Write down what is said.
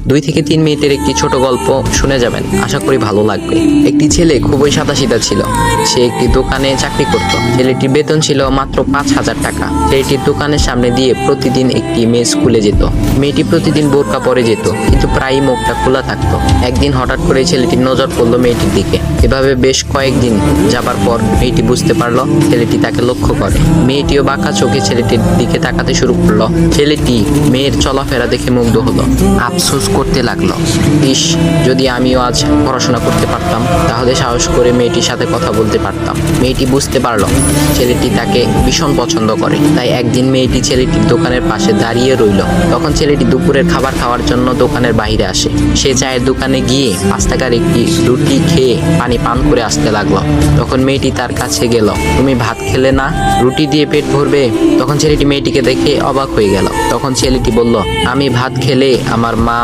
2 থেকে 3 মিনিটের একটি ছোট গল্প শুনে যাবেন, আশা করি ভালো লাগবে। একটি ছেলে খুবই সাদাসিধা ছিল। সে একটি দোকানে চাকরি করত। ছেলেটির বেতন ছিল মাত্র 5,000 টাকা। ছেলেটির দোকানের সামনে দিয়ে প্রতিদিন একটি মেয়ে স্কুলে যেত। মেয়েটি প্রতিদিন বোরকা পরে যেত, কিন্তু প্রায়ই মুখটা খোলা থাকতো। একদিন হঠাৎ করে ছেলেটির নজর পড়লো মেয়েটির দিকে। এভাবে বেশ কয়েকদিন যাবার পর মেয়েটি বুঝতে পারলো ছেলেটি তাকে লক্ষ্য করে। মেয়েটিও বাঁকা চোখে ছেলেটির দিকে তাকাতে শুরু করলো। ছেলেটি মেয়ের চলাফেরা দেখে মুগ্ধ হলো। আফসোস করতে লাগলো, ইস, যদি আমিও আজ পড়াশোনা করতে পারতাম, তাহলে সাহস করে মেয়েটির সাথে কথা বলতে পারতাম। মেয়েটি বুঝতে পারলো ছেলেটি তাকে ভীষণ পছন্দ করে। তাই একদিন মেয়েটি ছেলেটির দোকানের পাশে দাঁড়িয়ে রইল। তখন ছেলেটি দুপুরের খাবার খাওয়ার জন্য দোকানের বাইরে আসে। সে চায়ের দোকানে গিয়ে 5 টাকার একটি রুটি খেয়ে পানি পান করে আসতে লাগলো। তখন মেয়েটি তার কাছে গেল। তুমি ভাত খেলে না, রুটি দিয়ে পেট ভরবে? তখন ছেলেটি মেয়েটিকে দেখে অবাক হয়ে গেল। তখন ছেলেটি বলল, আমি ভাত খেলে আমার মা